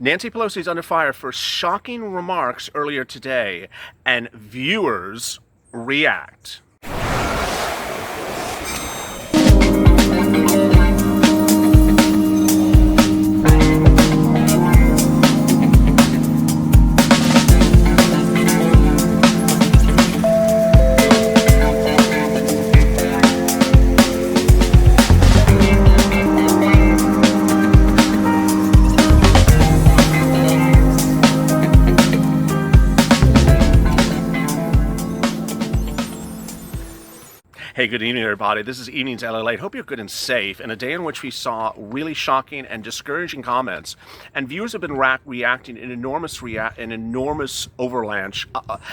Nancy Pelosi is under fire for shocking remarks earlier today, and viewers react. Hey, good evening, everybody. This is Evening's LALATE. Hope you're good and safe. In a day in which we saw really shocking and discouraging comments, and viewers have been reacting in an enormous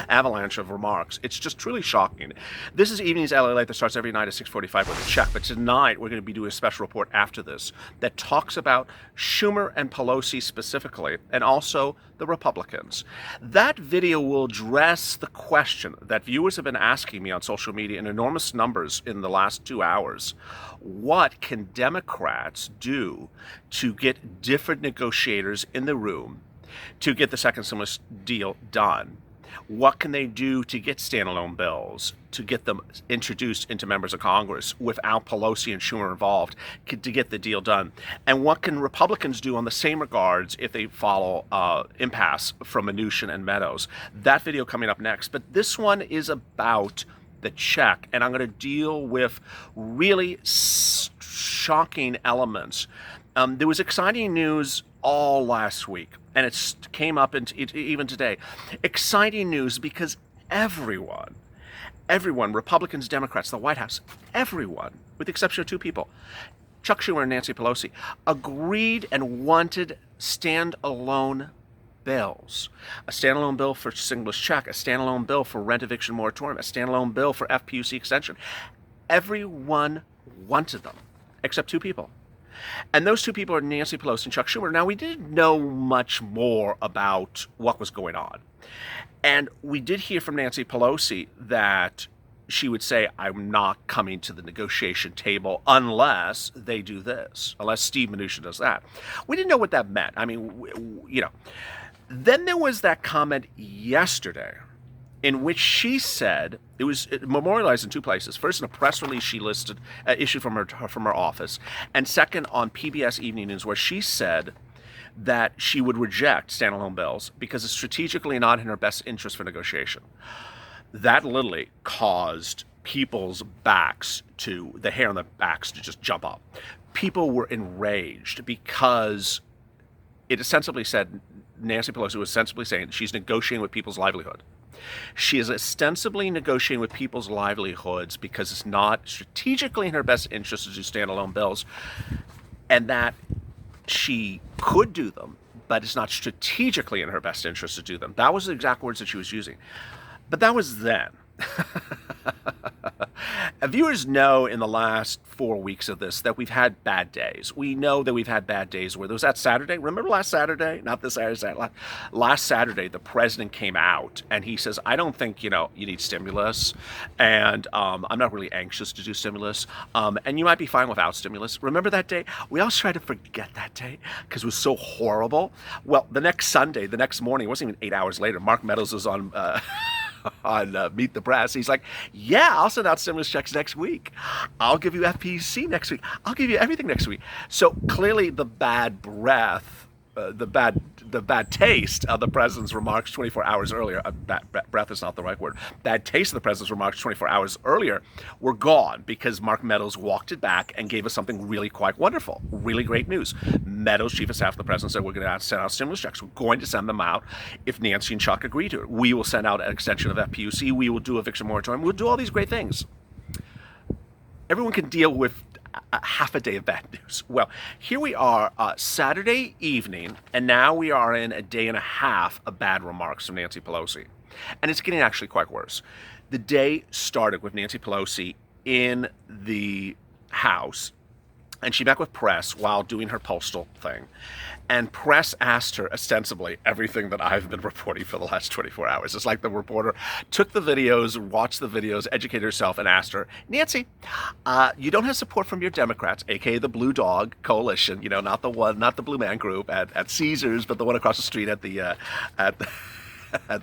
avalanche of remarks. It's just truly shocking. This is Evening's LALATE that starts every night at 6:45 with a check. But tonight we're going to be doing a special report after this that talks about Schumer and Pelosi specifically, and also the Republicans. That video will address the question that viewers have been asking me on social media in enormous numbers in the last 2 hours. What can Democrats do to get different negotiators in the room to get the second stimulus deal done? What can they do to get standalone bills, to get them introduced into members of Congress without Pelosi and Schumer involved to get the deal done? And what can Republicans do on the same regards if they follow impasse from Mnuchin and Meadows? That video coming up next. But this one is about the check, and I'm going to deal with really shocking elements. There was exciting news all last week, and it came up even today. Exciting news because everyone, Republicans, Democrats, the White House, everyone, with the exception of two people, Chuck Schumer and Nancy Pelosi, agreed and wanted standalone bills. A standalone bill for stimulus check, a standalone bill for rent eviction moratorium, a standalone bill for FPUC extension. Everyone wanted them, except two people. And those two people are Nancy Pelosi and Chuck Schumer. Now, we didn't know much more about what was going on. And we did hear from Nancy Pelosi that she would say, I'm not coming to the negotiation table unless they do this, unless Steve Mnuchin does that. We didn't know what that meant. I mean, Then there was that comment yesterday in which she said, it was memorialized in two places. First, in a press release she issued from her office, and second on PBS Evening News, where she said that she would reject standalone bills because it's strategically not in her best interest for negotiation. That literally caused people's the hair on their backs to just jump up. People were enraged because it ostensibly said, Nancy Pelosi was ostensibly saying she's negotiating with people's livelihood. She is ostensibly negotiating with people's livelihoods because it's not strategically in her best interest to do standalone bills, and that she could do them, but it's not strategically in her best interest to do them. That was the exact words that she was using. But that was then. Viewers know in the last 4 weeks of this that we've had bad days. We know that we've had bad days where there was that Saturday. Remember last Saturday? Not this Saturday. Last Saturday, the president came out and he says, I don't think, you need stimulus. And I'm not really anxious to do stimulus. And you might be fine without stimulus. Remember that day? We always try to forget that day because it was so horrible. Well, the next Sunday, the next morning, it wasn't even 8 hours later, Mark Meadows was on Meet the Press. He's like, yeah, I'll send out stimulus checks next week. I'll give you FPUC next week. I'll give you everything next week. So clearly the bad breath, the bad taste of the president's remarks 24 hours earlier, breath is not the right word, bad taste of the president's remarks 24 hours earlier were gone because Mark Meadows walked it back and gave us something really quite wonderful, really great news. Meadows, chief of staff of the president, said we're going to send out stimulus checks. We're going to send them out if Nancy and Chuck agree to it. We will send out an extension of FPUC. We will do eviction moratorium. We'll do all these great things. Everyone can deal with half a day of bad news. Well, here we are Saturday evening, and now we are in a day and a half of bad remarks from Nancy Pelosi. And it's getting actually quite worse. The day started with Nancy Pelosi in the House and she met with press while doing her postal thing. And press asked her ostensibly everything that I've been reporting for the last 24 hours. It's like the reporter took the videos, watched the videos, educated herself, and asked her, Nancy, you don't have support from your Democrats, aka the Blue Dog Coalition, not the Blue Man Group at Caesars, but the one across the street at the at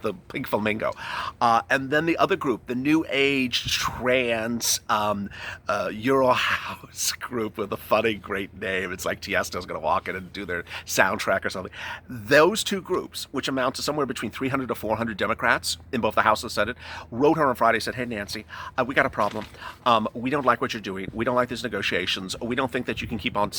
the Pink Flamingo. And then the other group, the New Age Trans Euro House group with a funny, great name. It's like Tiesto's going to walk in and do their soundtrack or something. Those two groups, which amount to somewhere between 300 to 400 Democrats in both the House and Senate, wrote her on Friday, said, hey, Nancy, we got a problem. We don't like what you're doing. We don't like these negotiations. We don't think that you can keep on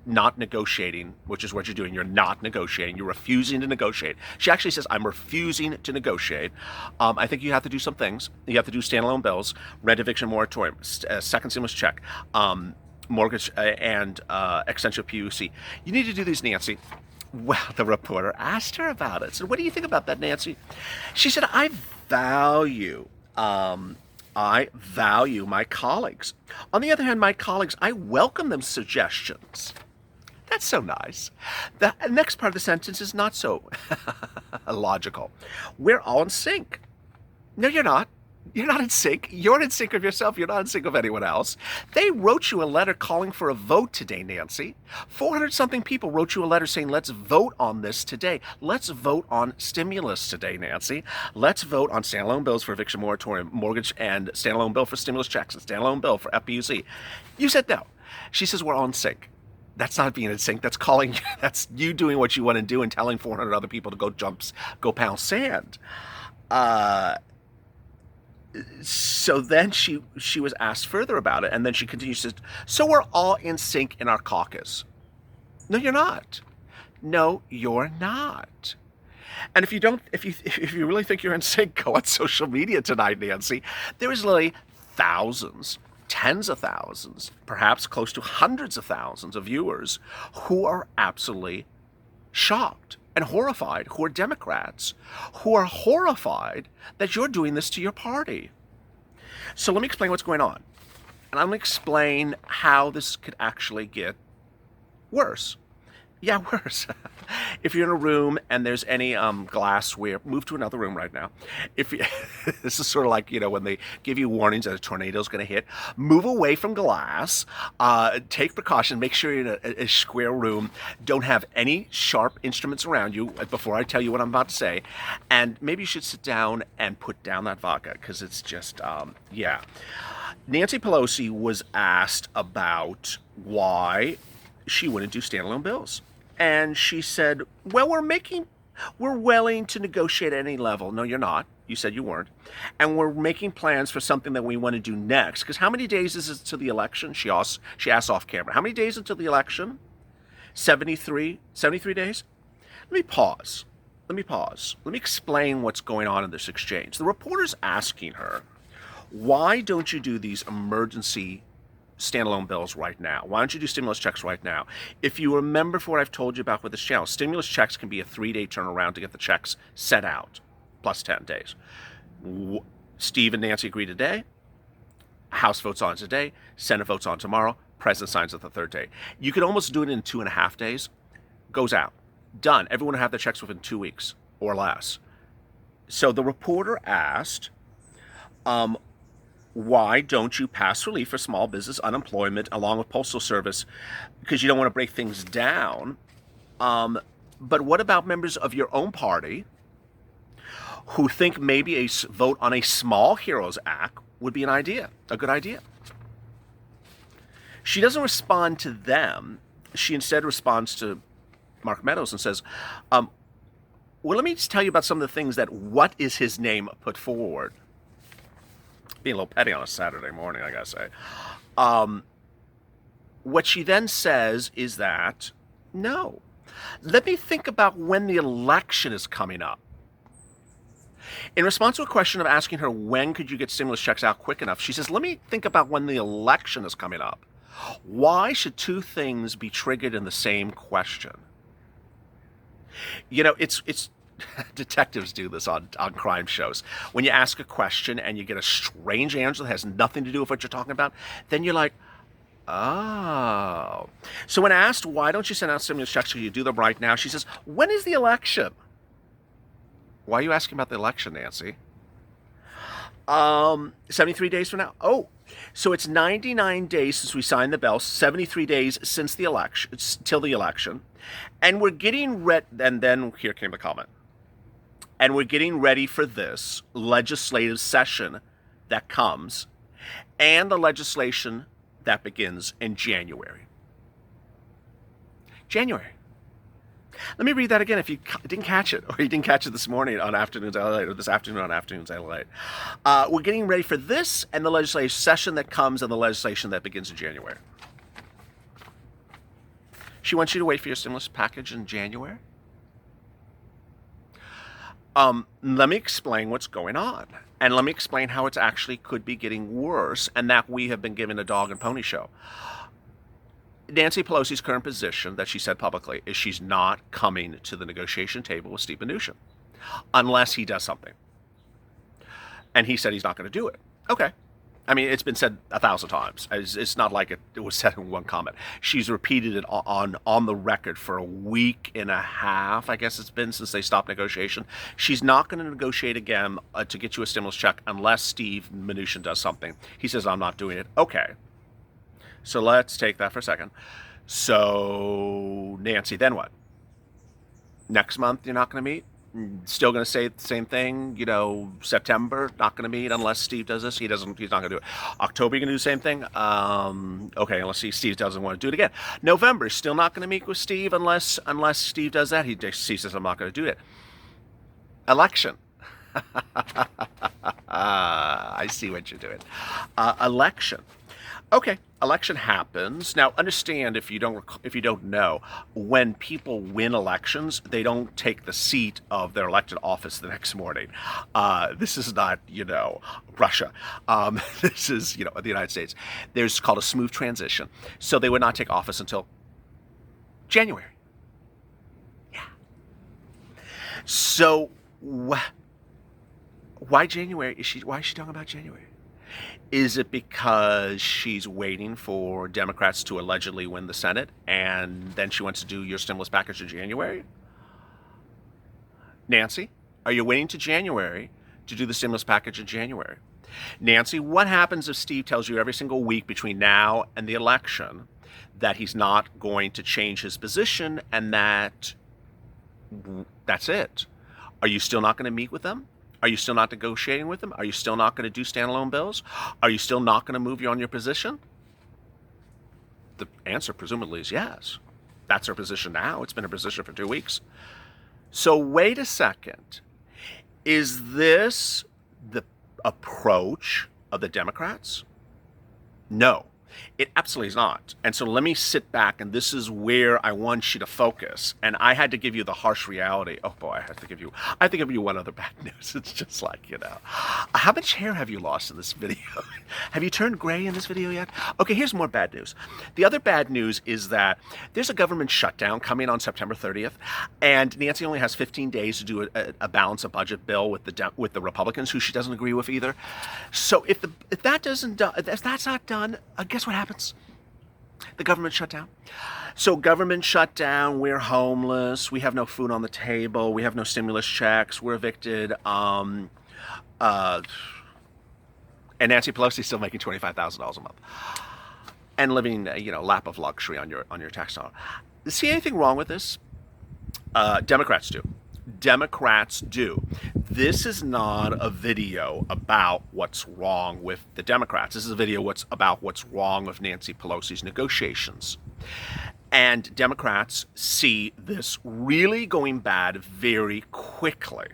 not negotiating, which is what you're doing. You're not negotiating. You're refusing to negotiate. She actually says, I'm refusing to negotiate. I think you have to do some things. You have to do standalone bills, rent eviction moratorium, second stimulus check, mortgage and extension of PUC. You need to do these, Nancy. Well, the reporter asked her about it. So what do you think about that, Nancy? She said, I value my colleagues. On the other hand, my colleagues, I welcome them suggestions. That's so nice. The next part of the sentence is not so logical. We're all in sync. No, you're not. You're not in sync. You're in sync of yourself. You're not in sync of anyone else. They wrote you a letter calling for a vote today, Nancy. 400-something people wrote you a letter saying, let's vote on this today. Let's vote on stimulus today, Nancy. Let's vote on standalone bills for eviction moratorium, mortgage, and standalone bill for stimulus checks, and standalone bill for FPUC. You said no. She says, we're all in sync. That's not being in sync. That's that's you doing what you want to do and telling 400 other people to go pound sand. So then she was asked further about it, and then she continues to, so we're all in sync in our caucus. No, you're not. No, you're not. And if you really think you're in sync, go on social media tonight, Nancy. There is literally thousands, tens of thousands, perhaps close to hundreds of thousands of viewers who are absolutely shocked and horrified, who are Democrats, who are horrified that you're doing this to your party. So let me explain what's going on. And I'm going to explain how this could actually get worse. Yeah, worse. If you're in a room and there's any glassware, move to another room right now. This is sort of like, when they give you warnings that a tornado is going to hit, move away from glass, take precaution, make sure you're in a square room, don't have any sharp instruments around you before I tell you what I'm about to say, and maybe you should sit down and put down that vodka, because it's just, yeah. Nancy Pelosi was asked about why she wouldn't do standalone bills. And she said, well, we're willing to negotiate at any level. No, you're not. You said you weren't. And we're making plans for something that we want to do next. Because how many days is it to the election? She asked off camera. How many days until the election? 73 days? Let me pause. Let me explain what's going on in this exchange. The reporter's asking her, why don't you do these emergency standalone bills right now? Why don't you do stimulus checks right now? If you remember for what I've told you about with this channel, stimulus checks can be a 3-day turnaround to get the checks set out, plus 10 days. Steve and Nancy agree today. House votes on today. Senate votes on tomorrow. President signs it the third day. You could almost do it in 2.5 days. Goes out. Done. Everyone will have their checks within 2 weeks or less. So the reporter asked, why don't you pass relief for small business unemployment along with postal service, because you don't want to break things down? But what about members of your own party who think maybe a vote on a Small Heroes Act would be a good idea? She doesn't respond to them. She instead responds to Mark Meadows and says, well, let me just tell you about some of the things that what is his name put forward. Being a little petty on a Saturday morning, I gotta say. What she then says is that, no, let me think about when the election is coming up. In response to a question of asking her when could you get stimulus checks out quick enough, she says, let me think about when the election is coming up. Why should two things be triggered in the same question? It's detectives do this on crime shows. When you ask a question and you get a strange answer that has nothing to do with what you're talking about, then you're like, Oh. So when asked, why don't you send out stimulus checks so you do them right now, she says, when is the election? Why are you asking about the election, Nancy? 73 days from now. Oh, so it's 99 days since we signed the bill, 73 days since the election, till the election. And we're getting ready, and then here came the comment. And we're getting ready for this legislative session that comes and the legislation that begins in January. January. Let me read that again if you didn't catch it, or you didn't catch it this morning on Afternoons LALATE, or this afternoon on Afternoons LALATE. We're getting ready for this and the legislative session that comes and the legislation that begins in January. She wants you to wait for your stimulus package in January. Let me explain what's going on. And let me explain how it's actually could be getting worse and that we have been given a dog and pony show. Nancy Pelosi's current position that she said publicly is she's not coming to the negotiation table with Steve Mnuchin unless he does something. And he said he's not going to do it. Okay. I mean, it's been said 1,000 times. It's not like it was said in one comment. She's repeated it on the record for a week and a half, I guess it's been, since they stopped negotiation. She's not going to negotiate again to get you a stimulus check unless Steve Mnuchin does something. He says, I'm not doing it. Okay. So let's take that for a second. So, Nancy, then what? Next month, you're not going to meet? Still going to say the same thing, September, not going to meet unless Steve does this. He's not going to do it. October, you're going to do the same thing? Okay, unless Steve doesn't want to do it again. November, still not going to meet with Steve unless Steve does that. He says, I'm not going to do it. Election. I see what you're doing. Election. Okay, election happens. Now, understand, if you don't know, when people win elections, they don't take the seat of their elected office the next morning. This is not, Russia. This is, the United States. There's called a smooth transition. So they would not take office until January. Yeah. So why January? Why is she talking about January? Is it because she's waiting for Democrats to allegedly win the Senate and then she wants to do your stimulus package in January? Nancy, are you waiting to January to do the stimulus package in January? Nancy, what happens if Steve tells you every single week between now and the election that he's not going to change his position and that's it? Are you still not going to meet with them? Are you still not negotiating with them? Are you still not going to do standalone bills? Are you still not going to move you on your position? The answer presumably is yes. That's her position now. It's been her position for 2 weeks. So wait a second. Is this the approach of the Democrats? No, it absolutely is not. And so let me sit back, and this is where I want you to focus. And I had to give you the harsh reality. Oh boy, I have to give you one other bad news. It's just like, how much hair have you lost in this video? Have you turned gray in this video yet? Okay, here's more bad news. The other bad news is that there's a government shutdown coming on September 30th, and Nancy only has 15 days to do a balance of budget bill with the Republicans, who she doesn't agree with either. So if that's not done, guess what happens? The government shut down. So government shut down, we're homeless, we have no food on the table, we have no stimulus checks, we're evicted, and Nancy Pelosi's still making $25,000 a month and living, lap of luxury on your tax dollar. See anything wrong with this? Democrats do. Democrats do. This is not a video about what's wrong with the Democrats. This is a video about what's wrong with Nancy Pelosi's negotiations. And Democrats see this really going bad very quickly.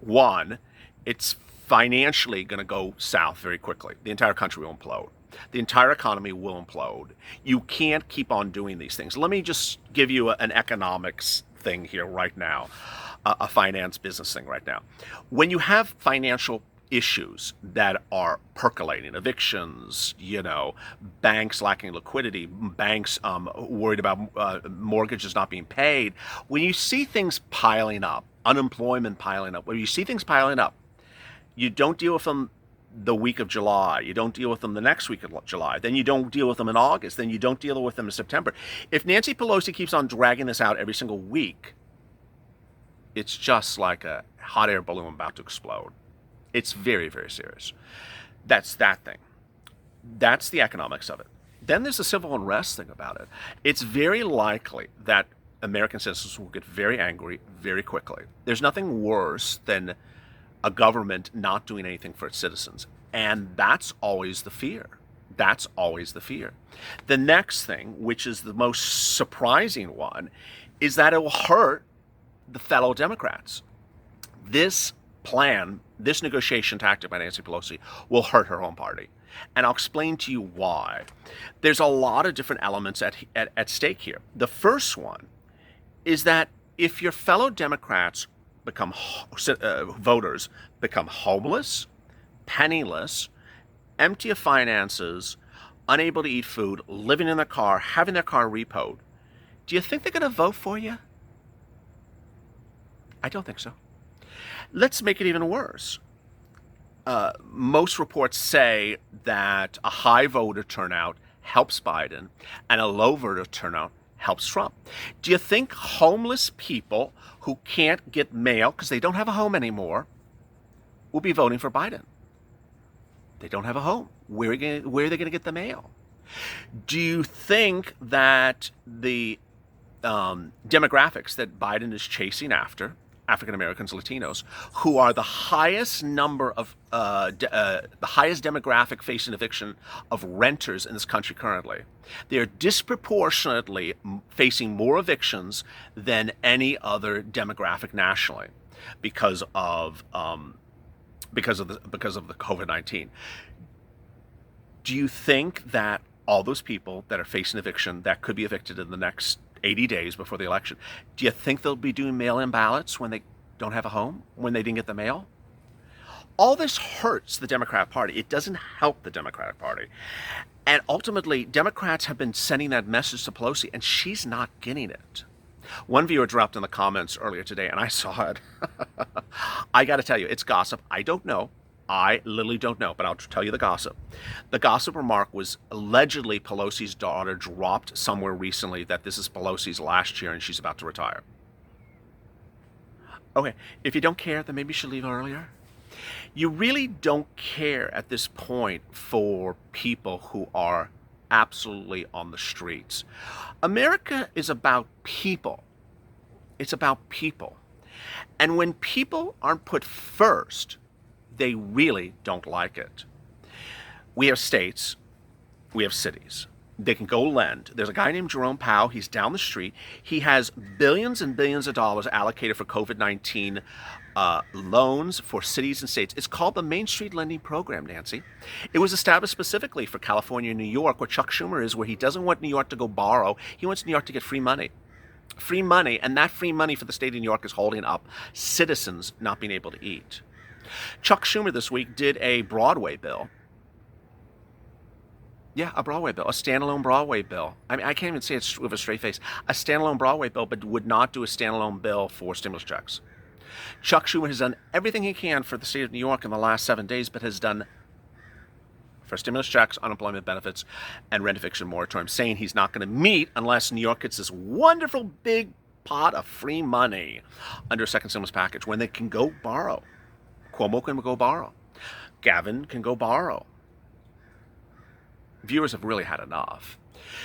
One, it's financially going to go south very quickly. The entire country will implode. The entire economy will implode. You can't keep on doing these things. Let me just give you an economics thing here right now, a finance business thing right now. When you have financial issues that are percolating, evictions, banks lacking liquidity, banks worried about mortgages not being paid, when you see things piling up, unemployment piling up, when you see things piling up, you don't deal with them the week of July. You don't deal with them the next week of July. Then you don't deal with them in August. Then you don't deal with them in September. If Nancy Pelosi keeps on dragging this out every single week, it's just like a hot air balloon about to explode. It's very, very serious. That's that thing. That's the economics of it. Then there's the civil unrest thing about it. It's very likely that American citizens will get very angry very quickly. There's nothing worse than a government not doing anything for its citizens. And that's always the fear. That's always the fear. The next thing, which is the most surprising one, is that it will hurt the fellow Democrats. This plan, this negotiation tactic by Nancy Pelosi will hurt her home party. And I'll explain to you why. There's a lot of different elements at stake here. The first one is that if your fellow Democrats become voters become homeless, penniless, empty of finances, unable to eat food, living in their car, having their car repoed, do you think they're going to vote for you? I don't think so. Let's make it even worse. Most reports say that a high voter turnout helps Biden and a low voter turnout helps Trump. Do you think homeless people who can't get mail because they don't have a home anymore will be voting for Biden? They don't have a home. Where are they going to get the mail? Do you think that the demographics that Biden is chasing after, African Americans, Latinos, who are the highest number of, the highest demographic facing eviction of renters in this country currently, they are disproportionately facing more evictions than any other demographic nationally because of the COVID-19. Do you think that all those people that are facing eviction that could be evicted in the next 80 days before the election, do you think they'll be doing mail-in ballots when they don't have a home, when they didn't get the mail? All this hurts the Democratic Party. It doesn't help the Democratic Party. And ultimately, Democrats have been sending that message to Pelosi, and she's not getting it. One viewer dropped in the comments earlier today, and I saw it. I got to tell you, it's gossip. I don't know. I literally don't know, but I'll tell you the gossip. The gossip remark was allegedly Pelosi's daughter dropped somewhere recently that this is Pelosi's last year and she's about to retire. Okay, if you don't care, then maybe you should leave earlier. You really don't care at this point for people who are absolutely on the streets. America is about people. It's about people. And when people aren't put first, they really don't like it. We have states, we have cities. They can go lend. There's a guy named Jerome Powell. He's down the street. He has billions and billions of dollars allocated for COVID-19 loans for cities and states. It's called the Main Street Lending Program, Nancy. It was established specifically for California and New York, where Chuck Schumer is, where he doesn't want New York to go borrow. He wants New York to get free money. Free money, and that free money for the state of New York is holding up citizens not being able to eat. Chuck Schumer this week did a Broadway bill. Yeah, a Broadway bill, a standalone Broadway bill. I mean, I can't even say it with a straight face. A standalone Broadway bill, but would not do a standalone bill for stimulus checks. Chuck Schumer has done everything he can for the state of New York in the last 7 days, but has done for stimulus checks, unemployment benefits, and rent eviction moratorium, saying he's not going to meet unless New York gets this wonderful big pot of free money under a second stimulus package when they can go borrow. Cuomo can go borrow. Gavin can go borrow. Viewers have really had enough.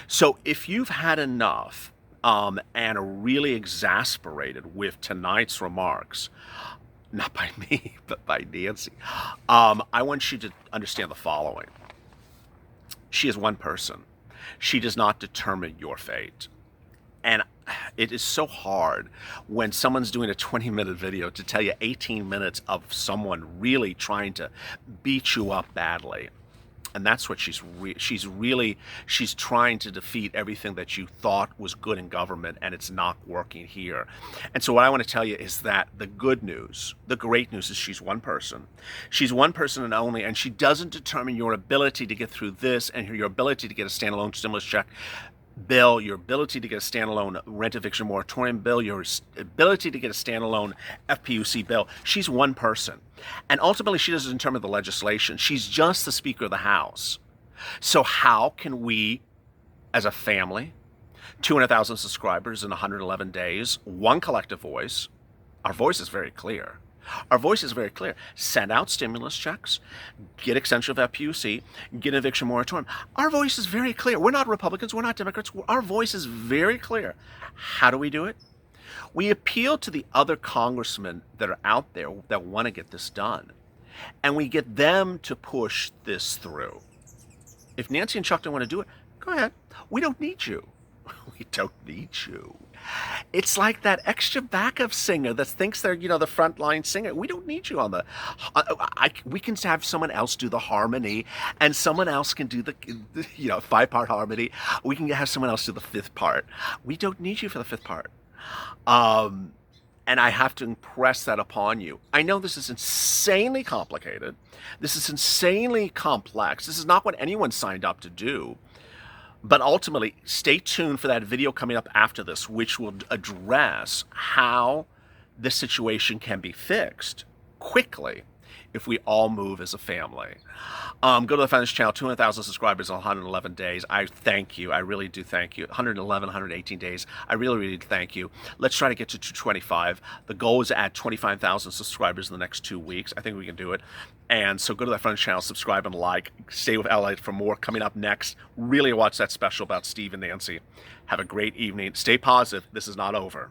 So if you've had enough and are really exasperated with tonight's remarks, not by me, but by Nancy, I want you to understand the following. She is one person. She does not determine your fate. And it is so hard when someone's doing a 20-minute video to tell you 18 minutes of someone really trying to beat you up badly. And that's what she's trying to defeat everything that you thought was good in government, and it's not working here. And so what I want to tell you is that the good news, the great news is she's one person. She's one person and only, and she doesn't determine your ability to get through this and your ability to get a standalone stimulus check bill, your ability to get a standalone rent eviction moratorium bill, your ability to get a standalone FPUC bill. She's one person. And ultimately, she doesn't determine the legislation. She's just the Speaker of the House. So how can we, as a family, 200,000 subscribers in 111 days, one collective voice, our voice is very clear. Our voice is very clear. Send out stimulus checks, get extension of FPUC, get an eviction moratorium. Our voice is very clear. We're not Republicans. We're not Democrats. Our voice is very clear. How do we do it? We appeal to the other congressmen that are out there that want to get this done, and we get them to push this through. If Nancy and Chuck don't want to do it, go ahead. We don't need you. We don't need you. It's like that extra backup singer that thinks they're, the frontline singer. We don't need you on the. We can have someone else do the harmony, and someone else can do the 5-part harmony. We can have someone else do the 5th part. We don't need you for the 5th part. And I have to impress that upon you. I know this is insanely complicated. This is insanely complex. This is not what anyone signed up to do. But ultimately, stay tuned for that video coming up after this, which will address how this situation can be fixed quickly if we all move as a family. Go to the Finance Channel, 200,000 subscribers in 111 days. I thank you. I really do thank you. 111, 118 days. I really, really thank you. Let's try to get to 225. The goal is to add 25,000 subscribers in the next 2 weeks. I think we can do it. And so go to that Finance Channel, subscribe and like. Stay with LALATE for more coming up next. Really watch that special about Steve and Nancy. Have a great evening. Stay positive. This is not over.